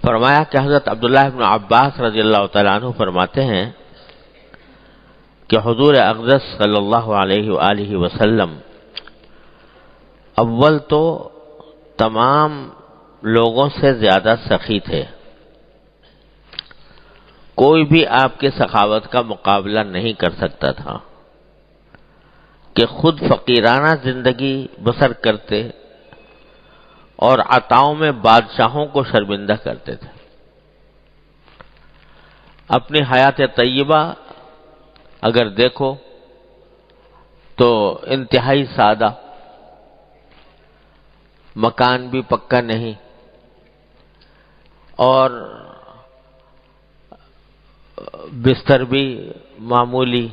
فرمایا کہ حضرت عبداللہ ابن عباس رضی اللہ تعالیٰ عنہ فرماتے ہیں کہ حضور اقدس صلی اللہ علیہ وآلہ وسلم اول تو تمام لوگوں سے زیادہ سخی تھے، کوئی بھی آپ کے سخاوت کا مقابلہ نہیں کر سکتا تھا کہ خود فقیرانہ زندگی بسر کرتے اور عطاؤں میں بادشاہوں کو شرمندہ کرتے تھے۔ اپنی حیات طیبہ اگر دیکھو تو انتہائی سادہ، مکان بھی پکا نہیں اور بستر بھی معمولی،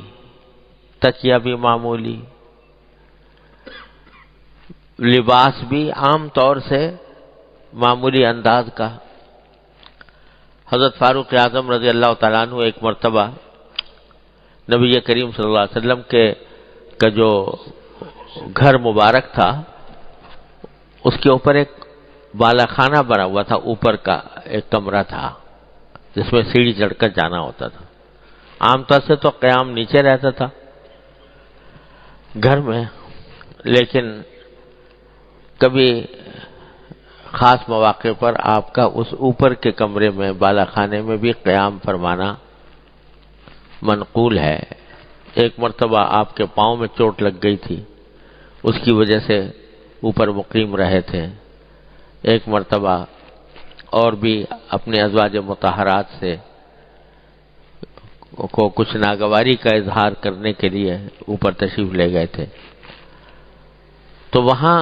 تکیہ بھی معمولی، لباس بھی عام طور سے معمولی انداز کا۔ حضرت فاروق اعظم رضی اللہ تعالیٰ عنہ ایک مرتبہ نبی کریم صلی اللہ علیہ وسلم کا جو گھر مبارک تھا اس کے اوپر ایک بالا خانہ بنا ہوا تھا، اوپر کا ایک کمرہ تھا جس میں سیڑھی چڑھ کر جانا ہوتا تھا۔ عام طور سے تو قیام نیچے رہتا تھا گھر میں، لیکن کبھی خاص مواقع پر آپ کا اس اوپر کے کمرے میں بالا خانے میں بھی قیام فرمانا منقول ہے۔ ایک مرتبہ آپ کے پاؤں میں چوٹ لگ گئی تھی، اس کی وجہ سے اوپر مقیم رہے تھے۔ ایک مرتبہ اور بھی اپنے ازواج مطہرات سے کو کچھ ناگواری کا اظہار کرنے کے لیے اوپر تشریف لے گئے تھے، تو وہاں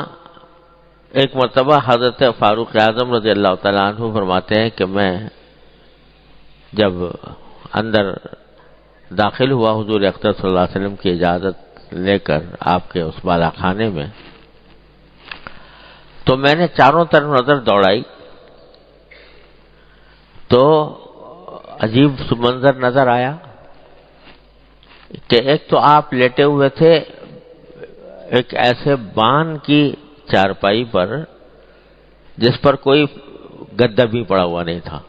ایک مرتبہ حضرت فاروق اعظم رضی اللہ تعالیٰ عنہ فرماتے ہیں کہ میں جب اندر داخل ہوا حضور اقدس صلی اللہ علیہ وسلم کی اجازت لے کر آپ کے اس بالا خانے میں، تو میں نے چاروں طرف نظر دوڑائی تو عجیب منظر نظر آیا کہ ایک تو آپ لیٹے ہوئے تھے ایک ایسے بان کی چارپائی پر جس پر کوئی گدا بھی پڑا ہوا نہیں تھا،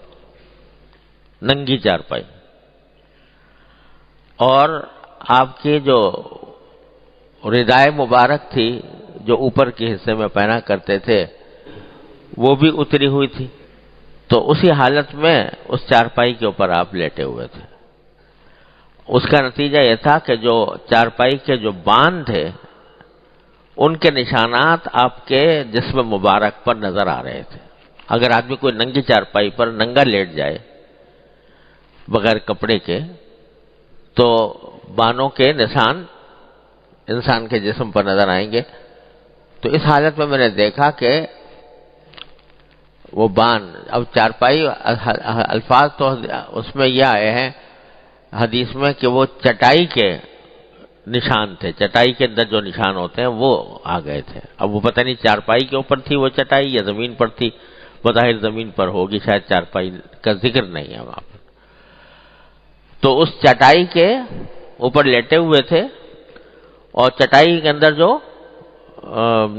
ننگی چارپائی، اور آپ کی جو ردائے مبارک تھی جو اوپر کے حصے میں پہنا کرتے تھے وہ بھی اتری ہوئی تھی، تو اسی حالت میں اس چارپائی کے اوپر آپ لیٹے ہوئے تھے۔ اس کا نتیجہ یہ تھا کہ جو چارپائی کے جو بان تھے ان کے نشانات آپ کے جسم مبارک پر نظر آ رہے تھے۔ اگر آدمی کوئی ننگی چارپائی پر ننگا لیٹ جائے بغیر کپڑے کے تو بانوں کے نشان انسان کے جسم پر نظر آئیں گے۔ تو اس حالت میں نے دیکھا کہ وہ بان، اب چارپائی الفاظ تو اس میں یہ آئے ہیں حدیث میں کہ وہ چٹائی کے نشان تھے، چٹائی کے اندر جو نشان ہوتے ہیں وہ آ گئے تھے۔ اب وہ پتہ نہیں چارپائی کے اوپر تھی وہ چٹائی یا زمین پر تھی، بظاہر زمین پر ہوگی، شاید چارپائی کا ذکر نہیں ہے وہاں پر۔ تو اس چٹائی کے اوپر لیٹے ہوئے تھے اور چٹائی کے اندر جو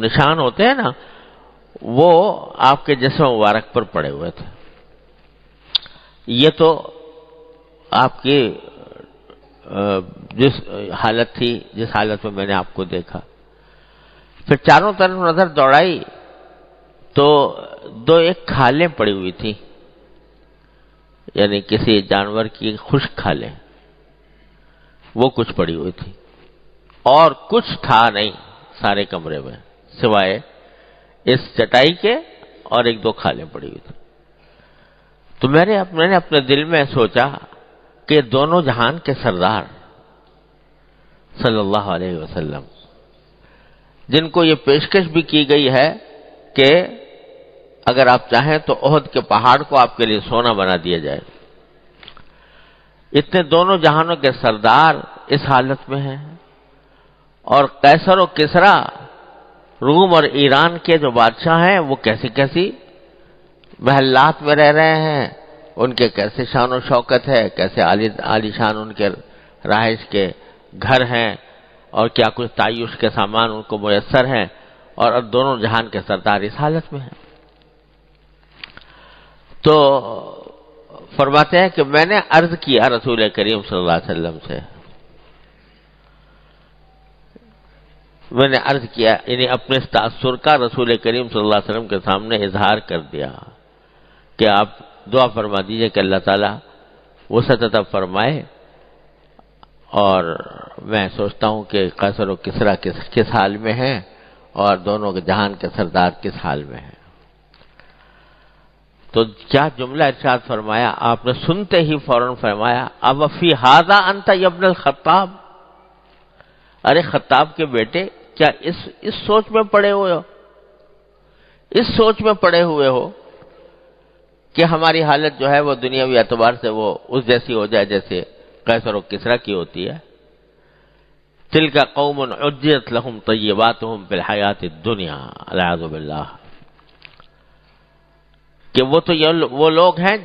نشان ہوتے ہیں نا وہ آپ کے جسم مبارک پر پڑے ہوئے تھے۔ یہ تو آپ کی جس حالت تھی، جس حالت میں نے آپ کو دیکھا۔ پھر چاروں طرف نظر دوڑائی تو دو ایک کھالیں پڑی ہوئی تھی، یعنی کسی جانور کی خشک کھالیں، وہ کچھ پڑی ہوئی تھی، اور کچھ تھا نہیں سارے کمرے میں سوائے اس چٹائی کے اور ایک دو کھالیں پڑی ہوئی تھی۔ تو میں نے اپنے دل میں سوچا کہ دونوں جہان کے سردار صلی اللہ علیہ وسلم، جن کو یہ پیشکش بھی کی گئی ہے کہ اگر آپ چاہیں تو احد کے پہاڑ کو آپ کے لیے سونا بنا دیا جائے، اتنے دونوں جہانوں کے سردار اس حالت میں ہیں، اور قیصر و کسریٰ روم اور ایران کے جو بادشاہ ہیں وہ کیسی کیسی محلات میں رہ رہے ہیں، ان کے کیسے شان و شوکت ہے، کیسے عالی شان ان کے رہائش کے گھر ہیں، اور کیا کچھ تعیش کے سامان ان کو میسر ہیں، اور اب دونوں جہان کے سردار اس حالت میں ہیں۔ تو فرماتے ہیں کہ میں نے عرض کیا رسول کریم صلی اللہ علیہ وسلم سے، میں نے عرض کیا، یعنی اپنے تاثر کا رسول کریم صلی اللہ علیہ وسلم کے سامنے اظہار کر دیا کہ آپ دعا فرما دیجئے کہ اللہ تعالیٰ وسعت عطا فرمائے، اور میں سوچتا ہوں کہ قیصر و کسریٰ کس حال میں ہیں اور دونوں کے جہان کے سردار کس حال میں ہیں۔ تو کیا جملہ ارشاد فرمایا آپ نے، سنتے ہی فوراً فرمایا اب فی ھذا انت یا ابن الخطاب، ارے خطاب کے بیٹے کیا اس سوچ میں پڑے ہوئے ہو، اس سوچ میں پڑے ہوئے ہو کہ ہماری حالت جو ہے وہ دنیاوی اعتبار سے وہ اس جیسی ہو جائے جیسے قیصر و کسریٰ کی ہوتی ہے۔ تلک قوم عجلت لہم طیباتہم فی الحیات الدنیا، والعیاذ باللہ، کہ وہ تو وہ لوگ ہیں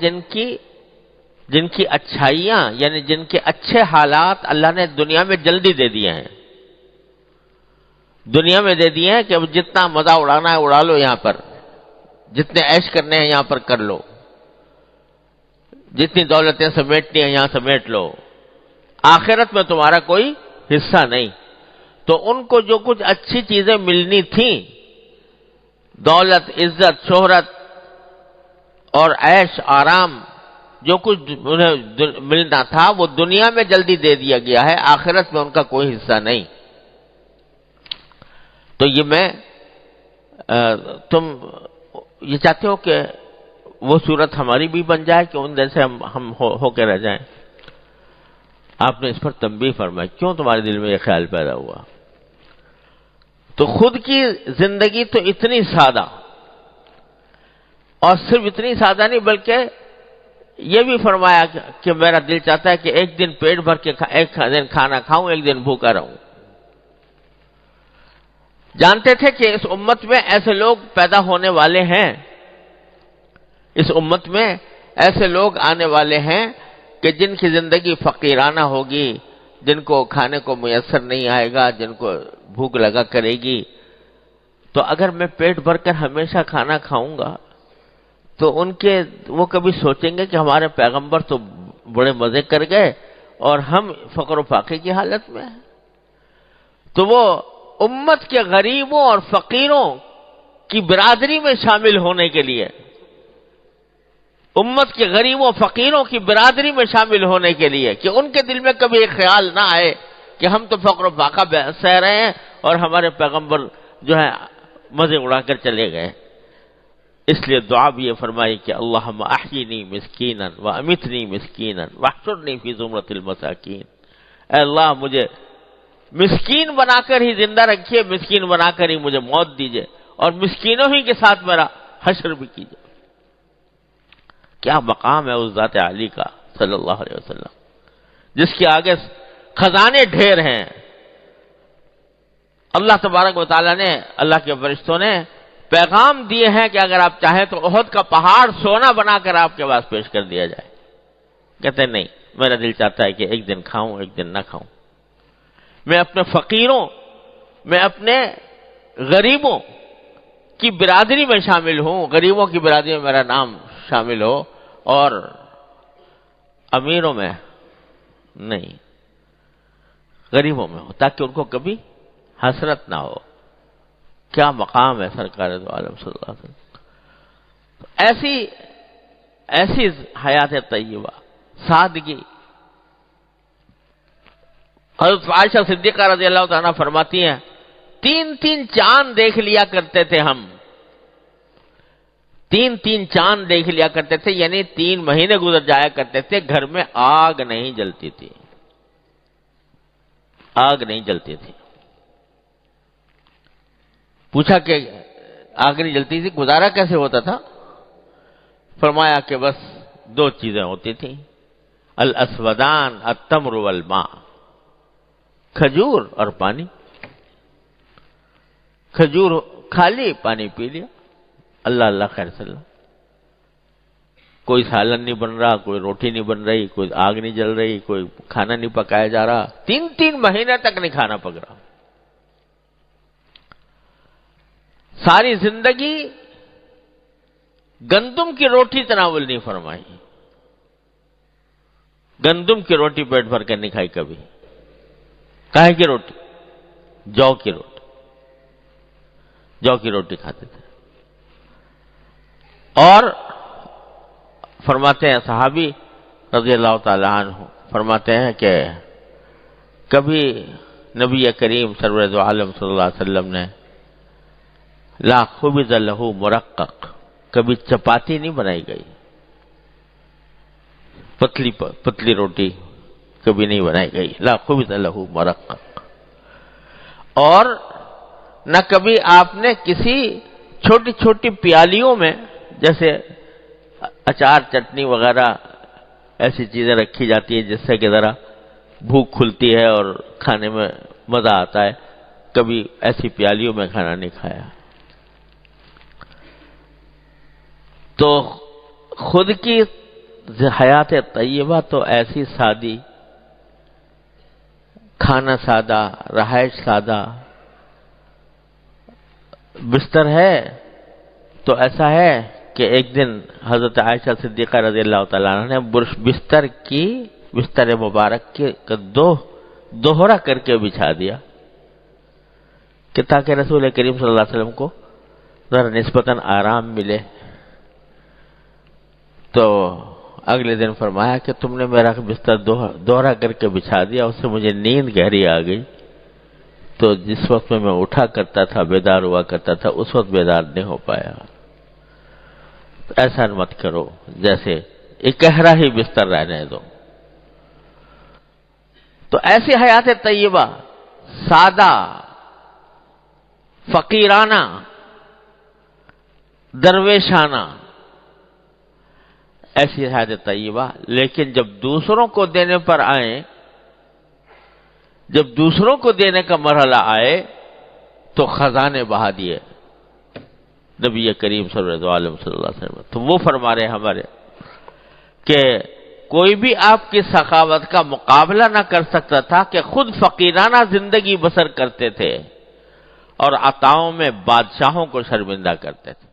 جن کی اچھائیاں، یعنی جن کے اچھے حالات اللہ نے دنیا میں جلدی دے دیے ہیں، دنیا میں دے دیے ہیں کہ اب جتنا مزہ اڑانا ہے اڑا لو، یہاں پر جتنے عیش کرنے ہیں یہاں پر کر لو، جتنی دولتیں سمیٹنی ہیں یہاں سمیٹ لو، آخرت میں تمہارا کوئی حصہ نہیں۔ تو ان کو جو کچھ اچھی چیزیں ملنی تھیں، دولت، عزت، شہرت اور عیش آرام، جو کچھ انہیں ملنا تھا وہ دنیا میں جلدی دے دیا گیا ہے، آخرت میں ان کا کوئی حصہ نہیں۔ تو یہ تم یہ چاہتے ہو کہ وہ صورت ہماری بھی بن جائے کہ ان جیسے ہم ہو کے رہ جائیں؟ آپ نے اس پر تنبیہ فرمائی، کیوں تمہارے دل میں یہ خیال پیدا ہوا؟ تو خود کی زندگی تو اتنی سادہ، اور صرف اتنی سادہ نہیں بلکہ یہ بھی فرمایا کہ میرا دل چاہتا ہے کہ ایک دن پیٹ بھر کے ایک دن کھانا کھاؤں، ایک دن بھوکا رہوں۔ جانتے تھے کہ اس امت میں ایسے لوگ پیدا ہونے والے ہیں، اس امت میں ایسے لوگ آنے والے ہیں کہ جن کی زندگی فقیرانہ ہوگی، جن کو کھانے کو میسر نہیں آئے گا، جن کو بھوک لگا کرے گی۔ تو اگر میں پیٹ بھر کر ہمیشہ کھانا کھاؤں گا تو وہ کبھی سوچیں گے کہ ہمارے پیغمبر تو بڑے مزے کر گئے اور ہم فقر و فاقے کی حالت میں ہیں۔ تو وہ امت کے غریبوں اور فقیروں کی برادری میں شامل ہونے کے لیے، امت کے غریبوں فقیروں کی برادری میں شامل ہونے کے لیے، کہ ان کے دل میں کبھی ایک خیال نہ آئے کہ ہم تو فقر و فاقہ سہ رہے ہیں اور ہمارے پیغمبر جو ہے مزے اڑا کر چلے گئے۔ اس لیے دعا بھی یہ فرمائی کہ اللہم احیینی مسکینا وامیتنی مسکینا واحشرنی فی زمرۃ المساکین، اے اللہ مجھے مسکین بنا کر ہی زندہ رکھیے، مسکین بنا کر ہی مجھے موت دیجئے، اور مسکینوں ہی کے ساتھ میرا حشر بھی کیجئے۔ کیا مقام ہے اس ذات عالی کا صلی اللہ علیہ وسلم، جس کے آگے خزانے ڈھیر ہیں۔ اللہ تبارک و تعالیٰ نے، اللہ کے فرشتوں نے پیغام دیے ہیں کہ اگر آپ چاہیں تو احد کا پہاڑ سونا بنا کر آپ کے پاس پیش کر دیا جائے۔ کہتے ہیں نہیں، میرا دل چاہتا ہے کہ ایک دن کھاؤں ایک دن نہ کھاؤں، میں اپنے فقیروں، میں اپنے غریبوں کی برادری میں شامل ہوں، غریبوں کی برادری میں میرا نام شامل ہو، اور امیروں میں نہیں، غریبوں میں ہو، تاکہ ان کو کبھی حسرت نہ ہو۔ کیا مقام ہے سرکار دو عالم صلی اللہ علیہ وسلم، ایسی حیات طیبہ، سادگی۔ حضرت عائشہ صدیقہ رضی اللہ تعالیٰ فرماتی ہیں 3 چاند دیکھ لیا کرتے تھے ہم، 3 چاند دیکھ لیا کرتے تھے، یعنی 3 مہینے گزر جایا کرتے تھے، گھر میں آگ نہیں جلتی تھی، آگ نہیں جلتی تھی۔ پوچھا کہ آگ نہیں جلتی تھی، گزارا کیسے ہوتا تھا؟ فرمایا کہ بس 2 چیزیں ہوتی تھیں، الاسودان التمر والماء، کھجور اور پانی۔ کھجور کھا لی، پانی پی لیا، اللہ اللہ خیر صلی اللہ۔ کوئی سالن نہیں بن رہا، کوئی روٹی نہیں بن رہی، کوئی آگ نہیں جل رہی، کوئی کھانا نہیں پکایا جا رہا، 3 مہینے تک نہیں کھانا پک رہا۔ ساری زندگی گندم کی روٹی تناول نہیں فرمائی. گندم کی روٹی پیٹ بھر کر نہیں کھائی کبھی. کاہے کی روٹی؟ جو کی روٹی. جو کی روٹی کھاتے تھے. اور فرماتے ہیں صحابی رضی اللہ تعالی عنہ فرماتے ہیں کہ کبھی نبی کریم سرور دو عالم صلی اللہ علیہ وسلم نے لا خبز لہ مرقق، کبھی چپاتی نہیں بنائی گئی، پتلی روٹی کبھی نہیں بنائی گئی. لا خبز لہ مرقق. اور نہ کبھی آپ نے کسی چھوٹی چھوٹی پیالیوں میں، جیسے اچار چٹنی وغیرہ ایسی چیزیں رکھی جاتی ہیں جس سے کہ ذرا بھوک کھلتی ہے اور کھانے میں مزہ آتا ہے، کبھی ایسی پیالیوں میں کھانا نہیں کھایا. تو خود کی حیات طیبہ تو ایسی سادی، کھانا سادہ، رہائش سادہ، بستر ہے تو ایسا ہے کہ ایک دن حضرت عائشہ صدیقہ رضی اللہ تعالیٰ عنہ نے بستر مبارک کے دوہرا کر کے بچھا دیا کہ تاکہ رسول کریم صلی اللہ علیہ وسلم کو ذرا نسبتاً آرام ملے. تو اگلے دن فرمایا کہ تم نے میرا بستر دوہرا کر کے بچھا دیا، اس سے مجھے نیند گہری آ گئی. تو جس وقت میں اٹھا کرتا تھا، بیدار ہوا کرتا تھا، اس وقت بیدار نہیں ہو پایا. ایسا مت کرو، جیسے ایک گہرا ہی بستر رہنے دو. تو ایسی حیات طیبہ، سادہ، فقیرانہ، درویشانہ، ایسی حیات طیبہ. لیکن جب دوسروں کو دینے پر آئیں، جب دوسروں کو دینے کا مرحلہ آئے تو خزانے بہا دیے نبی کریم صلی اللہ علیہ وسلم. تو وہ فرما رہے ہمارے کہ کوئی بھی آپ کی سخاوت کا مقابلہ نہ کر سکتا تھا کہ خود فقیرانہ زندگی بسر کرتے تھے اور عطاؤں میں بادشاہوں کو شرمندہ کرتے تھے.